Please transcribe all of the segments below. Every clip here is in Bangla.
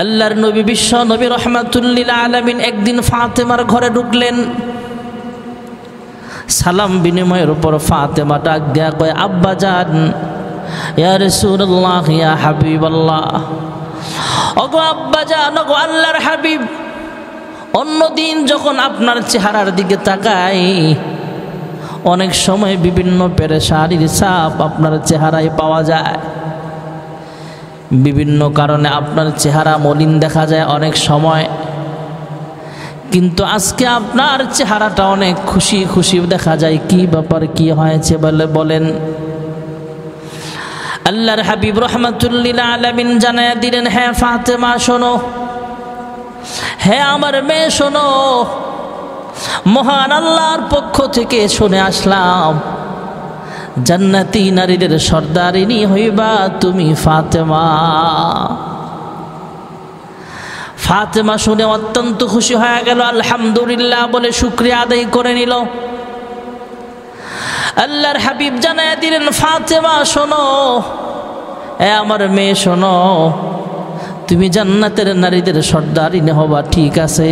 আল্লাহর নবী বিশ্ব নবী রহমাতুল লিল আলামিন একদিন ফাতেমার ঘরে ঢুকলেন। সালাম বিনিময়ের উপর ফাতেমা ডাক দেয়া কয়, আব্বা জান, ইয়া রাসূলুল্লাহ, ইয়া হাবিবাল্লাহ। ওগো আব্বা জান, ওগো আল্লাহর হাবিব, অন্যদিন যখন আপনার চেহারার দিকে তাকাই অনেক সময় বিভিন্ন পেরেশানির ছাপ আপনার চেহারায় পাওয়া যায়। বিভিন্ন কারণে আপনার চেহারা মলিন দেখা যায় অনেক সময়, কিন্তু আজকে আপনার চেহারাটা অনেক খুশি খুশি দেখা যায়। কি ব্যাপার, কি হয়েছে বলেন। আল্লাহর হাবিব রাহমাতুল লিল আলামিন জানায়া দিলেন, হ্যাঁ ফাতেমা শোনো, হ্যাঁ আমার মেয়ে শোনো, মহান আল্লাহর পক্ষ থেকে শুনে আসলাম, জান্নাতি নারীদের সর্দারিনী হইবা তুমি ফাতেমা। ফাতেমা শুনে অত্যন্ত খুশি হয়ে গেল, আলহামদুলিল্লাহ বলে শুকরিয়া আদায় করে নিল। আল্লাহর হাবিব জানায়া দিলেন, ফাতেমা শোনো, এ আমার মেয়ে শোনো, তুমি জান্নাতের নারীদের সর্দারিনী হবা ঠিক আছে,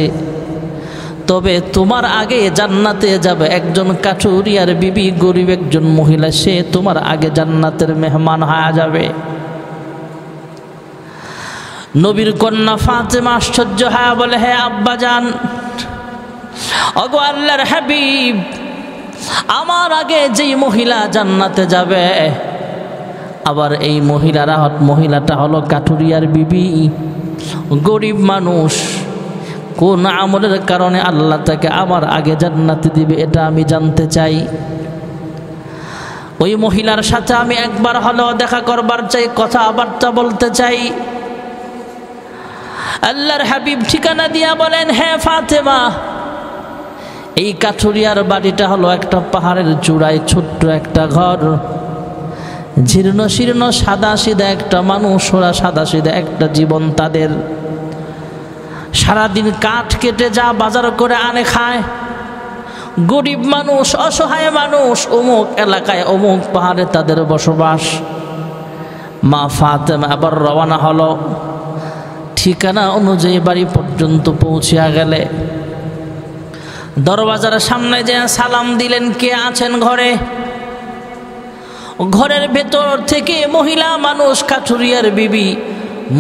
তবে তোমার আগে জান্নাতে যাবে একজন কাঠুরিয়ার বিবি, গরিব একজন মহিলা, সে তোমার আগে জান্নাতের মেহমান হয়ে যাবে। নবীর কন্যা ফাতেমা আশ্চর্য হয়ে বলে, হ্যাঁ আব্বা জান, ওগো আল্লাহর হাবিব, আমার আগে যেই মহিলা জান্নাতে যাবে, আবার এই মহিলাটা হলো কাঠুরিয়ার বিবি, গরিব মানুষ, কোন আমলের কারণে আল্লাহ তাকে আমার আগে জান্নাতে দিবে এটা আমি জানতে চাই। ওই মহিলার সাথে আমি একবার হলেও দেখা করবার চাই, কথাবার্তা বলতে চাই। আল্লাহর হাবিব ঠিকানা দিয়া বলেন, হ্যাঁ ফাতেমা, এই কাঠুরিয়ার বাড়িটা হলো একটা পাহাড়ের চূড়ায় ছোট্ট একটা ঘর, জীর্ণ শীর্ণ সাদা সিধা একটা মানুষ, ওরা সাদা সিধা একটা জীবন তাদের। সারাদিন কাঠ কেটে যা বাজার করে আনে খায়, গরিব মানুষ, অসহায় মানুষ, অমুক এলাকায় অমুক পাহাড়ে তাদের বসবাস। মা ফাতেমা আবার রওনা হলো, ঠিকানা অনুযায়ী বাড়ি পর্যন্ত পৌঁছিয়া গেলে দরওয়াজার সামনে যে সালাম দিলেন, কে আছেন ঘরে? ঘরের ভেতর থেকে মহিলা মানুষ, কাঠুরিয়ার বিবি,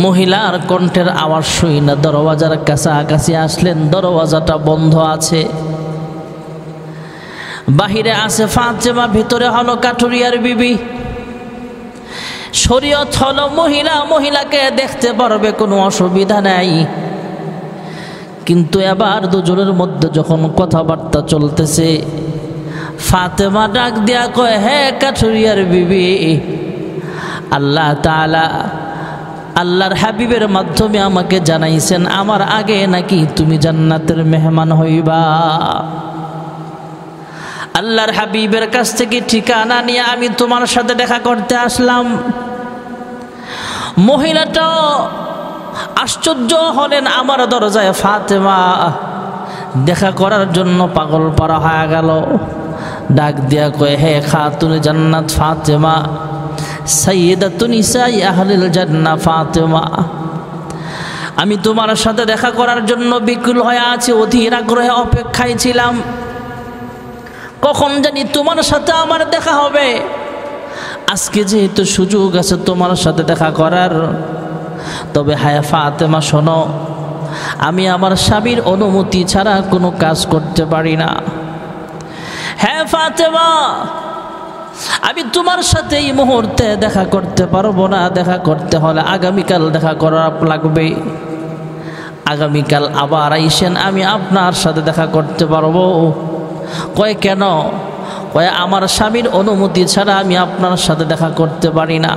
মহিলার কণ্ঠের আওয়াজ শুই না দরওয়াজার কাছাকাছি আসলেন, দরওয়াজাটা বন্ধ আছে। বাহিরে আছে ফাতেমা, ভিতরে হলো কাঠুরিয়ার বিবি। শরীয়ত হলো মহিলাকে দেখতে পারবে, কোনো অসুবিধা নাই, কিন্তু এবার দুজনের মধ্যে যখন কথাবার্তা চলতেছে, ফাতেমা ডাক দিয়া কয়, হ্যাঁ কাঠুরিয়ার বিবি, আল্লাহ তাআলা আল্লাহর হাবিবের মাধ্যমে আমাকে জানাইছেন আমার আগে নাকি তুমি জান্নাতের মেহমান হইবা। আল্লাহর হাবিবের কাছ থেকে ঠিকানা নিয়ে আমি তোমার সাথে দেখা করতে আসলাম। মহিলাটা আশ্চর্য হলেন, আমার দরজায় ফাতেমা দেখা করার জন্য পাগল পারা হয়ে গেল। ডাক দিয়া কয়, হে খাতুনে জান্নাত ফাতেমা, সাইয়্যিদাতুন নিসাই আহলিল জান্নাহ ফাতেমা, আমি তোমার সাথে দেখা করার জন্য বিকুল হয়ে আছি, অধীর আগ্রহে অপেক্ষায় ছিলাম, কখন জানি তোমার সাথে আমার দেখা হবে। আজকে যেহেতু সুযোগ আছে তোমার সাথে দেখা করার, তবে হায় ফাতেমা শোনো, আমি আমার স্বামীর অনুমতি ছাড়া কোনো কাজ করতে পারি না। হ্যাঁ ফাতেমা, আমি তোমার সাথে এই মুহূর্তে দেখা করতে পারবো না, দেখা করতে হলে আগামীকাল দেখা করা লাগবে। আগামীকাল আবার আইসেন, আমি আপনার সাথে দেখা করতে পারবো। কয় কেন? কয় আমার স্বামীর অনুমতি ছাড়া আমি আপনার সাথে দেখা করতে পারি না,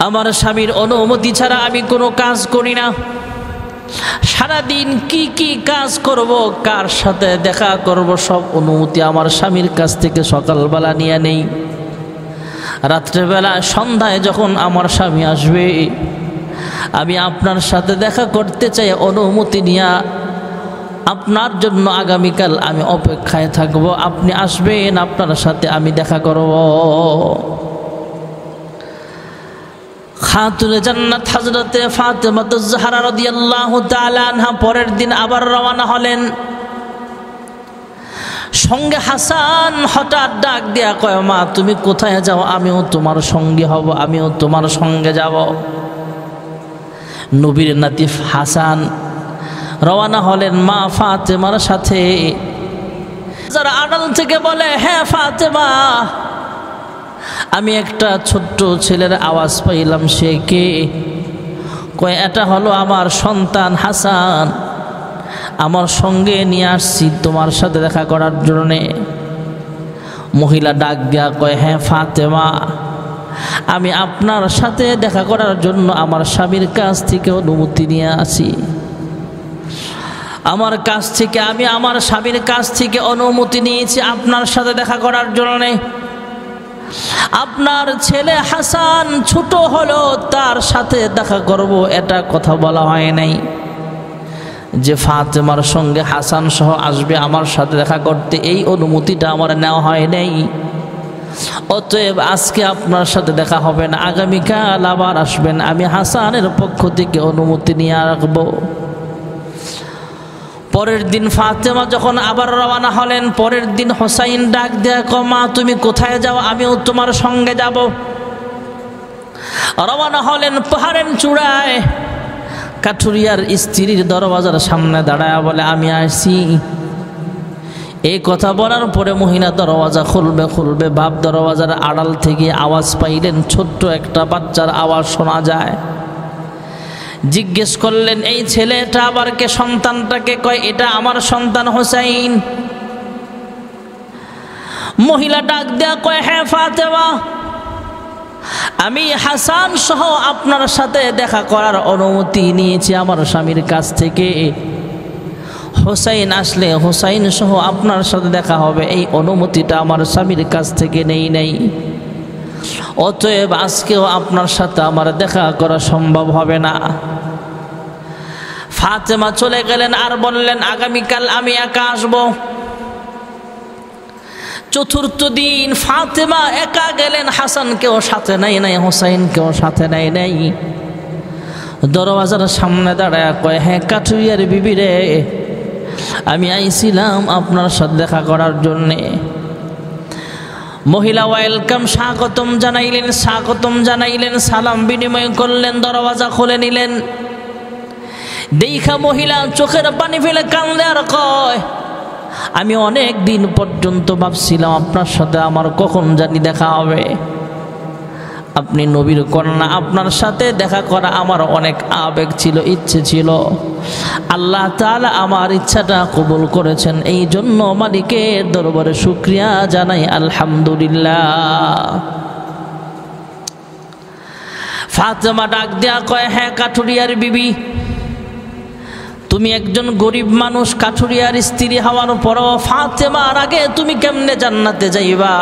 আমার স্বামীর অনুমতি ছাড়া আমি কোনো কাজ করি না। সারাদিন কি কি কাজ করব, কার সাথে দেখা করব, সব অনুমতি আমার স্বামীর কাছ থেকে সকালবেলা নিয়ে নেই। রাত্রেবেলা সন্ধ্যায় যখন আমার স্বামী আসবে, আমি আপনার সাথে দেখা করতে চাই, অনুমতি নিয়ে আপনার জন্য আগামীকাল আমি অপেক্ষায় থাকব, আপনি আসবেন, আপনার সাথে আমি দেখা করব। খাতুনে জান্নাত হযরতে ফাতেমাতুজ জাহরা রাদিয়াল্লাহু তাআলা আনহা পরের দিন আবার রওনা হলেন। সঙ্গে হাসান হঠাৎ ডাক দিয়া কয়, মা তুমি কোথায় যাও? আমিও তোমার সঙ্গী হব, আমিও তোমার সঙ্গে যাব। নবীর নাতি হাসান রওনা হলেন মা ফাতেমার সাথে। যারা আড়াল থেকে বলে, হ্যাঁ ফাতেমা, আমি একটা ছোট্ট ছেলের আওয়াজ পাইলাম, সে কে? কয়, এটা হলো আমার সন্তান হাসান, আমার সঙ্গে নিয়ে আসছি তোমার সাথে দেখা করার জন্যে। মহিলা ডাক দিয়া কয়, হ্যাঁ ফাতেমা, আমি আপনার সাথে দেখা করার জন্য আমার স্বামীর কাছ থেকে অনুমতি নিয়ে আসি। আমার কাছ থেকে আমি আমার স্বামীর কাছ থেকে অনুমতি নিয়েছি আপনার সাথে দেখা করার জন্যে। আপনার ছেলে হাসান ছোট হলো, তার সাথে দেখা করব, এটা কথা বলা হয় নাই যে ফাতেমার সঙ্গে হাসান সহ আসবে আমার সাথে দেখা করতে, এই অনুমতিটা আমার নেওয়া হয় নাই। অতএব আজকে আপনার সাথে দেখা হবে না, আগামীকাল আবার আসবেন, আমি হাসানের পক্ষ থেকে অনুমতি নিয়ে রাখবো। পরের দিন ফাতেমা যখন আবার রওনা হলেন, পরের দিন হোসাইন ডাক দেয়া কয়, মা তুমি কোথায় যাও? আমিও তোমার সঙ্গে যাব। রওনা হলেন পাহাড়ের চূড়ায়। কাঠুরিয়ার স্ত্রীর দরওয়াজার সামনে দাঁড়ায় বলে, আমি আসছি। এই কথা বলার পরে মহিলা দরওয়াজা খুলবে বাপ দরওয়াজার আড়াল থেকে আওয়াজ পাইলেন, ছোট্ট একটা বাচ্চার আওয়াজ শোনা যায়। জিজ্ঞেস করলেন, এই ছেলেটা আবার কে? সন্তানটাকে? কয়, এটা আমার সন্তান হোসাইন। মহিলা ডাক দেয়া কয়, হ্যাঁ ফাতেমা, আমি হাসান সহ আপনার সাথে দেখা করার অনুমতি নিয়েছি আমার স্বামীর কাছ থেকে। হোসাইন আসলে হোসাইন সহ আপনার সাথে দেখা হবে, এই অনুমতিটা আমার স্বামীর কাছ থেকে নেই নাই। অতএব আজকেও আপনার সাথে আমার দেখা করা সম্ভব হবে না। ফাতেমা চলে গেলেন আর বললেন, আগামীকাল আমি একা আসব। চতুর্থ দিন ফাতেমা একা গেলেন, হাসানকেও সাথে নাই হোসাইনকেও সাথে নাই। দরওয়াজার সামনে দাঁড়ায় কয়, হ্যাঁ কাঠুরিয়ার বিবি রে, আমি আইছিলাম আপনার সাথে দেখা করার জন্যে। মহিলা ওয়েলকাম, স্বাগতম জানাইলেন, সালাম বিনিময় করলেন, দরওয়াজা খুলে নিলেন। দেখা মহিলা চোখের পানি ফেলে কান্দে আর কয়, আমি অনেক দিন পর্যন্ত ভাবছিলাম আপনার সাথে আমার কখন জানি দেখা হবে। আপনি নবীর কন্যা, আপনার সাথে দেখা করা আমার অনেক আবেগ ছিল, ইচ্ছে ছিল। আল্লাহ তাআলা আমার ইচ্ছাটা কবুল করেছেন, এই জন্য মালিকের দরবারে শুকরিয়া জানাই, আলহামদুলিল্লাহ। ফাতেমা ডাক দেয়া কয়, হ্যাঁ কাঠুরিয়ার বিবি, তুমি একজন গরিব মানুষ, কাঠুরিয়ার স্ত্রী হওয়ার পরও ফাতেমার আগে তুমি কেমনে জান্নাতে যাইবা?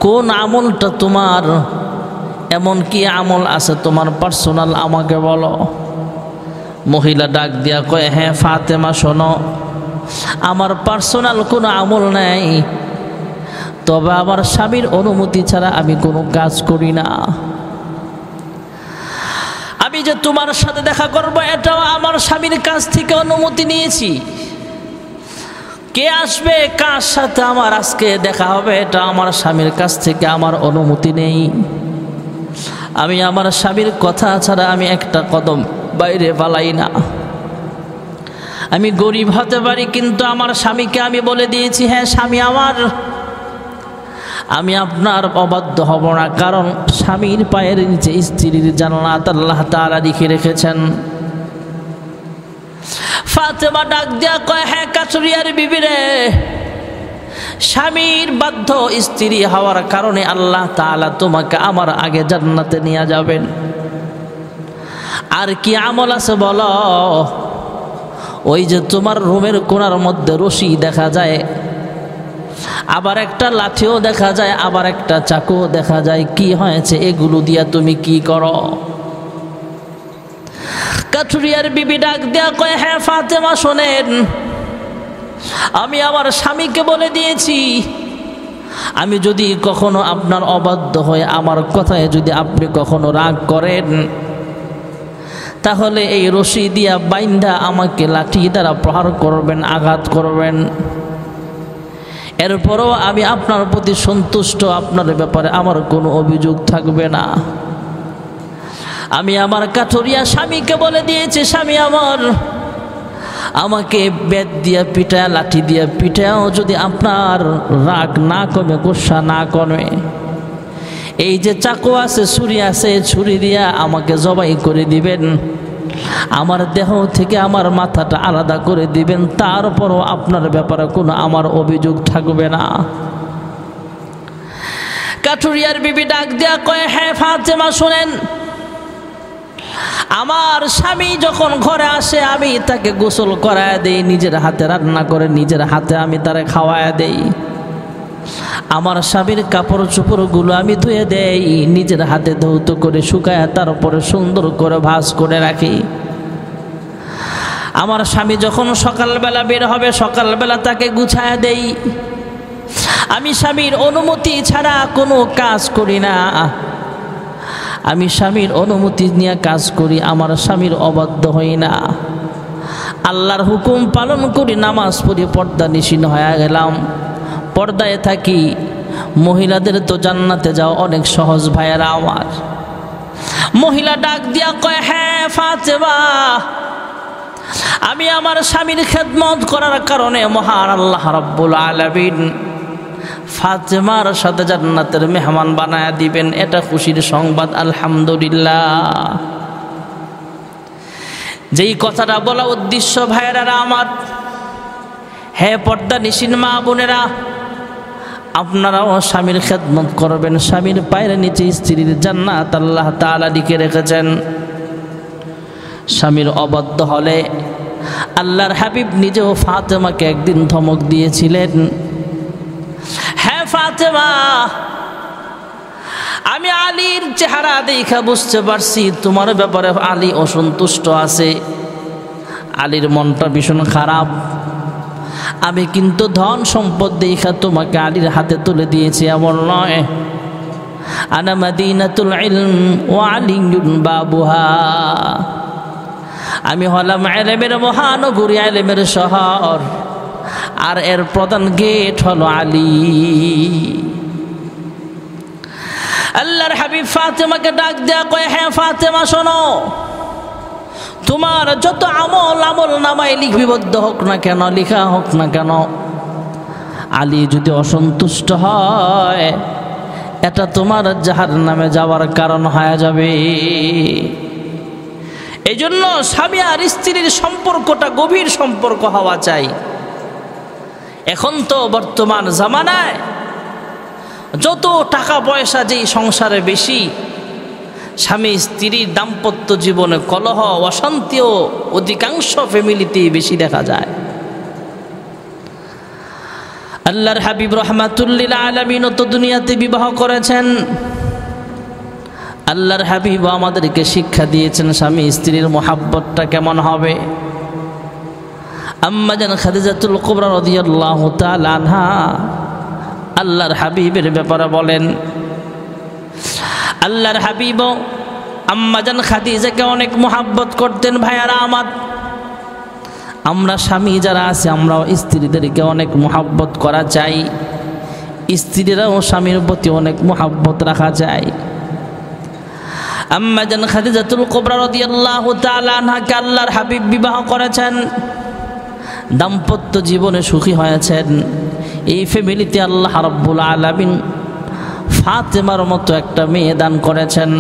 কোন আমলটা তোমার, এমন কি আমল আছে তোমার পার্সোনাল, আমাকে বলো। মহিলা ডাক দিয়া কয়, হ্যাঁ ফাতেমা শোনো, আমার পার্সোনাল কোনো আমল নাই, তবে আমার স্বামীর অনুমতি ছাড়া আমি কোনো কাজ করি না। আমি যে তোমার সাথে দেখা করব, এটাও আমার স্বামীর কাছ থেকে অনুমতি নিয়েছি। কে আসবে, কার সাথে আমার আজকে দেখা হবে, এটা আমার স্বামীর কাছ থেকে আমার অনুমতি নেই। আমি আমার স্বামীর কথা ছাড়া আমি একটা কদম বাইরে পালাই না। আমি গরিব হতে পারি, কিন্তু আমার স্বামীকে আমি বলে দিয়েছি, হ্যাঁ স্বামী আমার, আমি আপনার অবাধ্য হব না, কারণ স্বামীর পায়ের নিচে স্ত্রীর জান্নাত আল্লাহ তাআলা লিখে রেখেছেন। ফাতেমা ডাক দিয়া কয়, হ্যাঁ কাঠুরিয়ার বিবি রে, স্বামীর বাধ্য স্ত্রী হওয়ার কারণে আল্লাহ তাআলা তোমাকে আমার আগে জান্নাতে নিয়ে যাবেন। আর কি আমল আছে বলো? ওই যে তোমার রুমের কোণার মধ্যে রশি দেখা যায়, আবার একটা লাঠিও দেখা যায়, আবার একটা চাকুও দেখা যায়, কি হয়েছে এগুলো দিয়া তুমি কি করো? কাঠুরিয়ার বিবি ডাক দেয়া কয়, হ্যাঁ ফাতেমা শোনেন, আমি আমার স্বামীকে বলে দিয়েছি আমি যদি কখনো আপনার অবাধ্য হয়ে আমার কথায় যদি আপনি কখনো রাগ করেন, তাহলে এই রশি দিয়া বাইন্ধা আমাকে লাঠি দ্বারা প্রহার করবেন, আঘাত করবেন। এরপরও আমি আপনার প্রতি সন্তুষ্ট, আপনার ব্যাপারে আমার কোনো অভিযোগ থাকবে না। আমি আমার কাঠুরিয়া স্বামীকে বলে দিয়েছি, স্বামী আমার, আমাকে বেত দিয়া পিটায়, লাঠি দিয়া পিটায়ও যদি আপনার রাগ না কমে, গোসা না কমে, এই যে চাকু আছে, ছুরি আছে, ছুরি দিয়া আমাকে জবাই করে দিবেন, আমার দেহ থেকে আমার মাথাটা আলাদা করে দিবেন, তারপরও আপনার ব্যাপারে কোনো আমার অভিযোগ থাকবে না। কাঠুরিয়ার বিবি ডাক দেয়া কয়, হ্যাঁ ফাতেমা শুনেন, আমার স্বামী যখন ঘরে আসে আমি তাকে গোসল করায় দেই, নিজের হাতে রান্না করে নিজের হাতে আমি তারে খাওয়ায় দেই। আমার স্বামীর কাপড় চোপড়গুলো আমি ধুয়ে দেই, নিজের হাতে ধৌত করে শুকায় তারপরে সুন্দর করে ভাঁজ করে রাখি। আমার স্বামী যখন সকালবেলা বের হবে, সকালবেলা তাকে গুছায় দেই। আমি স্বামীর অনুমতি ছাড়া কোনো কাজ করি না, আমি স্বামীর অনুমতি নিয়ে কাজ করি, আমার স্বামীর অবাধ্য হই না। আল্লাহর হুকুম পালন করি, নামাজ পড়ি, পর্দা নিশিন হয়ে গেলাম, পর্দায় থাকি। মহিলাদের তো জান্নাতে যাওয়া অনেক সহজ ভাইয়েরা আমার। মহিলা ডাক দিয়া কয়, হ্যাঁ ফাতেমা, আমি আমার স্বামীর খেদমত করার কারণে মহান আল্লাহ রাব্বুল আলামিন ফাতেমার সাথে জান্নাতের মেহমান বানায়া দিবেন, এটা খুশির সংবাদ, আলহামদুলিল্লাহ। যেই কথাটা বলা উদ্দেশ্য ভাইয়েরা আমার, হে পর্দা নিশিন মা বোনেরা, আপনারাও স্বামীর খেদমত করবেন। স্বামীর পায়ের নিচে স্ত্রীর জান্নাত আল্লাহ তাআলা লিখে রেখেছেন। স্বামীর অবাধ্য হলে আল্লাহর হাবিব নিজেও ফাতেমাকে একদিন ধমক দিয়েছিলেন, হ্যাঁ ফাতেমা, আমি আলীর চেহারা দেখা বুঝতে পারছি তোমার ব্যাপারে আলী অসন্তুষ্ট আছে, আলীর মনটা ভীষণ খারাপ। আমি কিন্তু ধন সম্পদ দেখা তোমাকে আলীর হাতে তুলে দিয়েছি এমন নয়। আনা মাদিনাতুল ইলম ওয়া আলিয়ুন বাবুহা, আমি হলাম ইলমের মহানগরী, ইলমের শহর, আর এর প্রধান গেট হলো আলী। আল্লাহর হাবিব ফাতেমাকে ডাক দেয়া কয়, হ্যাঁ ফাতেমা শোনো, তোমার যত আমল নামায় লিপিবদ্ধ হোক না কেন, লেখা হোক না কেন, আলী যদি অসন্তুষ্ট হয়, এটা তোমার জাহান্নামে যাওয়ার কারণ হয়ে যাবে। এই জন্য স্বামী আর স্ত্রীর সম্পর্কটা গভীর সম্পর্ক হওয়া চাই। এখন তো বর্তমান জামানায় যত টাকা পয়সা যেই সংসারে বেশি, স্বামী স্ত্রীর দাম্পত্য জীবনে কলহ অশান্তিও অধিকাংশ ফ্যামিলিতেই বেশি দেখা যায়। আল্লাহর হাবিব রাহমাতুল্লিল আলামিন তো দুনিয়াতে বিবাহ করেছেন। আল্লাহর হাবিব আমাদেরকে শিক্ষা দিয়েছেন স্বামী স্ত্রীর মহাব্বতটা কেমন হবে। আম্মা জান খাদিজাতুল কুবরা রাদিয়াল্লাহু তাআলা আনহা আল্লাহর হাবিবের ব্যাপারে বলেন, আল্লাহর হাবিব আম্মা জান খাদিজাকে অনেক মহাব্বত করতেন। ভাইয়ারা আমার, আমরা স্বামী যারা আছে আমরাও স্ত্রীদেরকে অনেক মহাব্বত করা চাই, স্ত্রীরাও স্বামীর প্রতি অনেক মহাব্বত রাখা চাই। আম্মা জান খাদিজাতুল কুবরা রাদিয়াল্লাহু তাআলা আনহাকে আল্লাহর হাবিব বিবাহ করেছেন, দাম্পত্য জীবনে সুখী হয়েছেন। এই ফ্যামিলিতে আল্লাহ রাব্বুল আলামিন ফাতেমার মতো একটা মেয়ে দান করেছেন।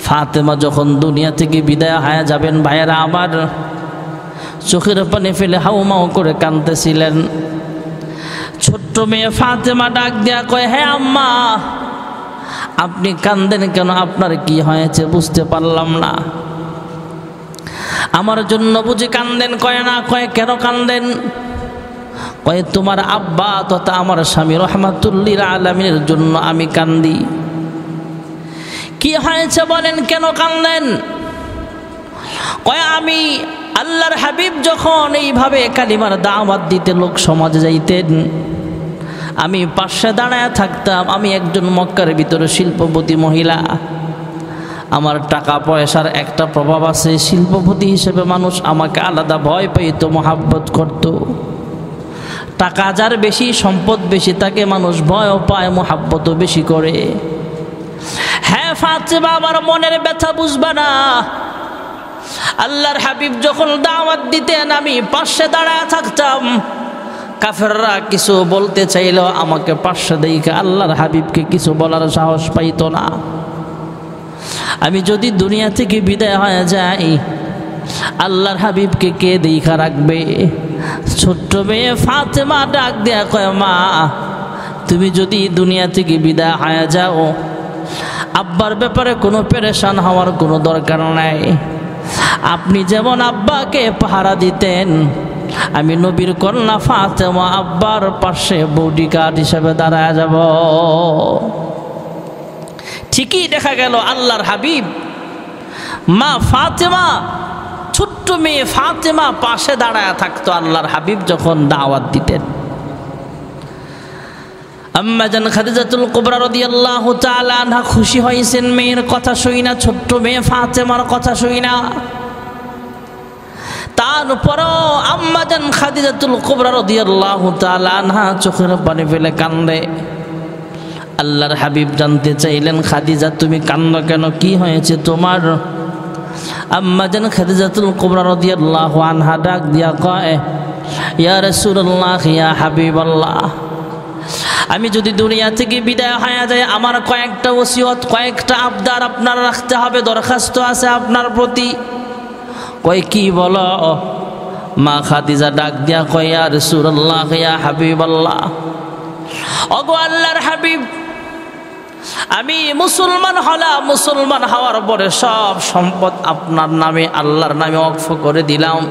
ফাতেমা যখন দুনিয়া থেকে বিদায় হয়ে যাবেন, ভাইয়েরা আমার, চোখের পানি ফেলে হাউমাউ করে কাঁদতেছিলেন। ছোট্ট মেয়ে ফাতেমা ডাক দেয়া কয়, হ্যাঁ আম্মা, আপনি কাঁদেন কেন? আপনার কি হয়েছে বুঝতে পারলাম না। আমার জন্য বুঝি কাঁদেন? কয় না। কয় কেন কাঁদেন? কয় তোমার আব্বা তথা আমার স্বামী রাহমাতুল্লিল আলামিনের জন্য আমি কান্দি। কি হয়েছে বলেন, কেন কাঁদেন? কয় আমি আল্লাহর হাবিব যখন এইভাবে কালিমার দাওয়াত দিতে লোক সমাজে যাইতেন, আমি পাশে দাঁড়ায় থাকতাম। আমি একজন মক্কার ভিতরে শিল্পপতি মহিলা, আমার টাকা পয়সার একটা প্রভাব আছে। শিল্পপতি হিসেবে মানুষ আমাকে আলাদা ভয় পেত, মহাব্বত করত। টাকা যার বেশি, সম্পদ বেশি, তাকে মানুষ ভয়ও পায়, মহাব্বতও বেশি করে। হ্যাঁ ফাতেমা, আমার মনের ব্যথা বুঝবা না। আল্লাহর হাবিব যখন দাওয়াত দিতেন আমি পাশে দাঁড়ায় থাকতাম। কাফেররা কিছু বলতে চাইলেও আমাকে পাশে দেখে আল্লাহর হাবিবকে কিছু বলার সাহস পাইত না। আমি যদি দুনিয়া থেকে বিদায় হয়ে যাই, আল্লাহর হাবিবকে কে দেখা রাখবে? ছোট্ট মেয়ে ফাতেমা ডাক দেয়া কয়, মা তুমি যদি দুনিয়া থেকে বিদায় হয়ে যাও, আব্বার ব্যাপারে কোনো পেরেশান হওয়ার কোনো দরকার নাই। আপনি যেমন আব্বাকে পাহারা দিতেন, আমি নবীর কন্যা ফাতেমা আব্বার পাশে বডিগার্ড হিসেবে দাঁড়ায় যাব। ঠিকই দেখা গেল আল্লাহর হাবিব মা ফাতেমা, ছোট্ট মেয়ে ফাতেমা পাশে দাঁড়ায় থাকতো আল্লাহর হাবিব যখন দাওয়াত দিতেন। আম্মা জান খাদিজাতুল কুবরা রাদিয়াল্লাহু তাআলা আনহা খুশি হয়েছেন মেয়ের কথা শুই না, ছোট্ট মেয়ে ফাতেমার কথা শুই না। তারপরও আম্মা জান খাদিজাতুল কুবরা রাদিয়াল্লাহু তাআলা আনহা চোখের পানি ফেলে কান্দে। আল্লাহর হাবিব জানতে চাইলেন, খাদিজা তুমি কান্দো কেন, কি হয়েছে তোমার? আম্মা জান খাদিজাতুল কুবরা রাদিয়াল্লাহু আনহা ডাক দিয়া কয়, ইয়া রাসূলুল্লাহ, ইয়া হাবিবাল্লাহ, আমি যদি দুনিয়া থেকে বিদায় হয়ে যায়, আমার কয়েকটা ওসিয়ত, কয়েকটা আবদার আপনার রাখতে হবে, দরখাস্ত আছে আপনার প্রতি। কয় কি বলো? মা খাদিজা ডাক দিয়া কয়, ইয়া রাসূলুল্লাহ, ইয়া হাবিবাল্লাহ, ওগো আল্লাহর হাবিব, আমি মুসলমান হলাম, মুসলমান হওয়ার পরে সব সম্পদ আপনার নামে, আল্লাহর নামে ওয়াকফ করে দিলাম।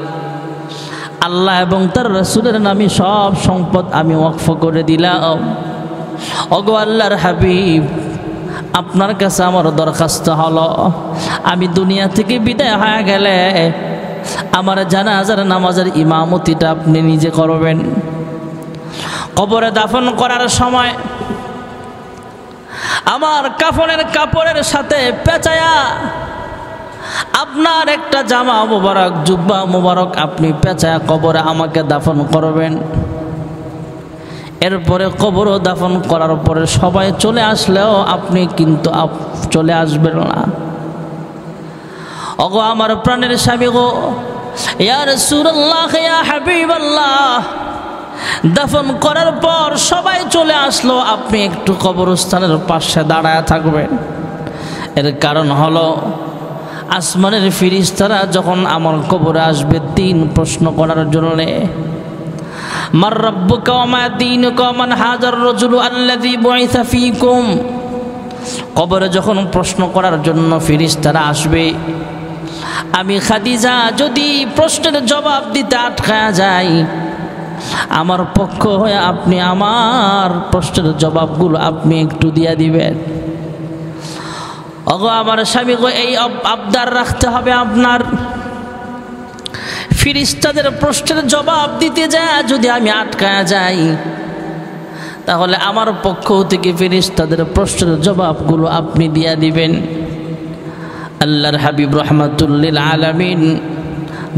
আল্লাহ এবং তার রাসূলের নামে সব সম্পদ আমি ওয়াকফ করে দিলাম। ওগো আল্লাহর হাবিব, আপনার কাছে আমার দরখাস্ত হলো, আমি দুনিয়া থেকে বিদায় হয়ে গেলে আমার জানাজার নামাজের ইমামতিটা আপনি নিজে করবেন। কবরে দাফন করার সময় আমার কাফনের কাপড়ের সাথে পেঁচায়া আপনার একটা জামা মুবারক, জুব্বা মুবারক আপনি পেঁচায়া কবরে আমাকে দাফন করবেন। এরপরে কবরও দাফন করার পরে সবাই চলে আসলেও আপনি কিন্তু চলে আসবেন না। ওগো আমার প্রাণের স্বামী গো, ইয়া রাসূলুল্লাহ, ইয়া হাবিবাল্লাহ, দাফন করার পর সবাই চলে আসলো, আপনি একটু কবরস্থানের পাশে দাঁড়ায় থাকবেন। এর কারণ হলো আসমানের ফেরেশতারা যখন আমার কবরে আসবে 3 প্রশ্ন করার জন্য। মার রাব্বুকা ওয়া মা দীনুকা ওয়া মান হাজার রাজুলু আল্লাযী বুইসা ফীকুম। কবরে যখন প্রশ্ন করার জন্য ফেরেশতারা আসবে, আমি খাদিজা যদি প্রশ্নের জবাব দিতে আটকায়া যাই, আমার পক্ষ হয়ে আপনি আমার প্রশ্নের জবাবগুলো আপনি একটু দিয়া দিবেন। ওগো আমার স্বামী গো, এই আবদার রাখতে হবে আপনার। ফেরেশতাদের প্রশ্নের জবাব দিতে যায় যদি আমি আটকায়া যাই, তাহলে আমার পক্ষ থেকে ফেরেশতাদের প্রশ্নের জবাবগুলো আপনি দিয়া দিবেন। আল্লাহর হাবিব রাহমাতুল লিল আলামিন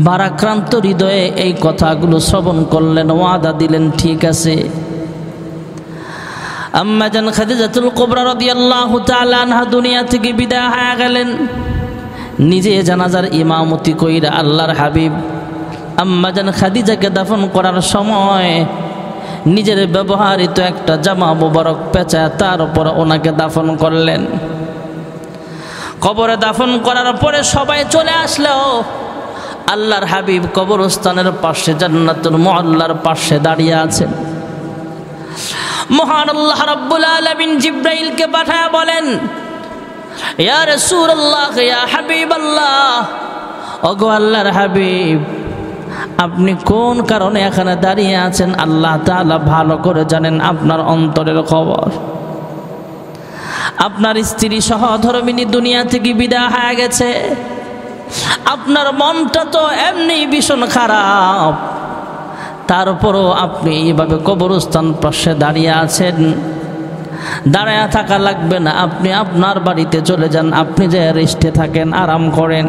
ভারাক্রান্ত হৃদয়ে এই কথাগুলো শ্রবণ করলেন, ওয়াদা দিলেন, ঠিক আছে। আম্মা জান খাদিজাতুল কুবরা রাদিয়াল্লাহু তাআলা আনহা দুনিয়া থেকে বিদায় হয়ে গেলেন। নিজে জানাজার ইমামতি কইরা আল্লাহর হাবিব আম্মা জান খাদিজাকে দাফন করার সময় নিজের ব্যবহৃত একটা জামা মুবারক পেঁচায় তার উপর ওনাকে দাফন করলেন। কবরে দাফন করার পরে সবাই চলে আসলেও আল্লাহর হাবিব কবরস্থানের পাশে জান্নাতুল মুআল্লার পাশে দাঁড়িয়ে আছেন। মহান আল্লাহ রাব্বুল আলামিন জিবরাইলকে পাঠায় বলেন, ইয়া রাসূলুল্লাহ, ইয়া হাবিবাল্লাহ, ওগো আল্লাহর হাবিব, আপনি কোন কারণে এখানে দাঁড়িয়ে আছেন আল্লাহ তাআলা ভালো করে জানেন আপনার অন্তরের খবর। আপনার স্ত্রী সহধর্মিনী দুনিয়া থেকে বিদায় হয়ে গেছে, আপনার মনটা তো এমনি ভীষণ খারাপ, তারপরও আপনি এইভাবে কবরস্থান পাশে দাঁড়িয়ে আছেন। দাঁড়ায় থাকা লাগবে না, আপনি আপনার বাড়িতে চলে যান, আপনি যে রেস্টে থাকেন, আরাম করেন।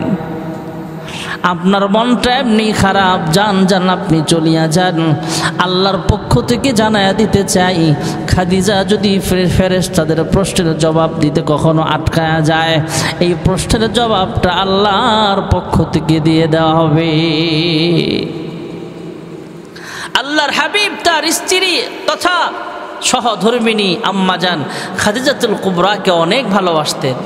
আপনার মনটা এমনি খারাপ, যান আপনি চলিয়া যান। আল্লাহর পক্ষ থেকে জানায়া দিতে চাই, খাদিজা যদি ফেরেশতাদের প্রশ্নের জবাব দিতে কখনো আটকায়া যায়, এই প্রশ্নের জবাবটা আল্লাহর পক্ষ থেকে দিয়ে দেওয়া হবে। আল্লাহর হাবিব তার স্ত্রী তথা সহধর্মিণী আম্মাজান খাদিজাতুল কুবরাকে অনেক ভালোবাসতেন।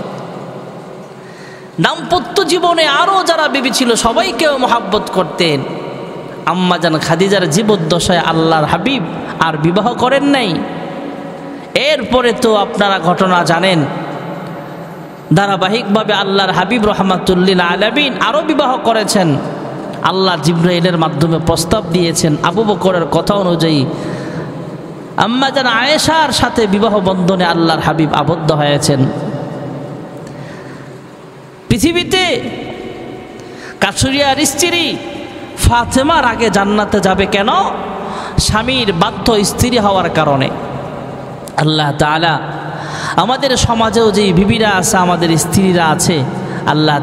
দাম্পত্য জীবনে আরও যারা বিবি ছিল সবাইকেও মহাব্বত করতেন। আম্মাজান খাদিজার জীবদ্দশায় আল্লাহর হাবিব আর বিবাহ করেন নাই। এরপরে তো আপনারা ঘটনা জানেন, ধারাবাহিকভাবে আল্লাহর হাবিব রহমাতুল্লিল আলামিন আরও বিবাহ করেছেন। আল্লাহ জিবরাইলের মাধ্যমে প্রস্তাব দিয়েছেন, আবু বকরের কথা অনুযায়ী আম্মাজান আয়েশার সাথে বিবাহ বন্ধনে আল্লাহর হাবিব আবদ্ধ হয়েছেন। পৃথিবীতে কাছুরিয়ার স্ত্রী ফাতেমার আগে জান্নাতে যাবে কেন? স্বামীর বাধ্য স্ত্রী হওয়ার কারণে। আল্লাহ তাআলা আমাদের সমাজেও যে বিবিরা আছে, আমাদের স্ত্রীরা আছে, আল্লাহ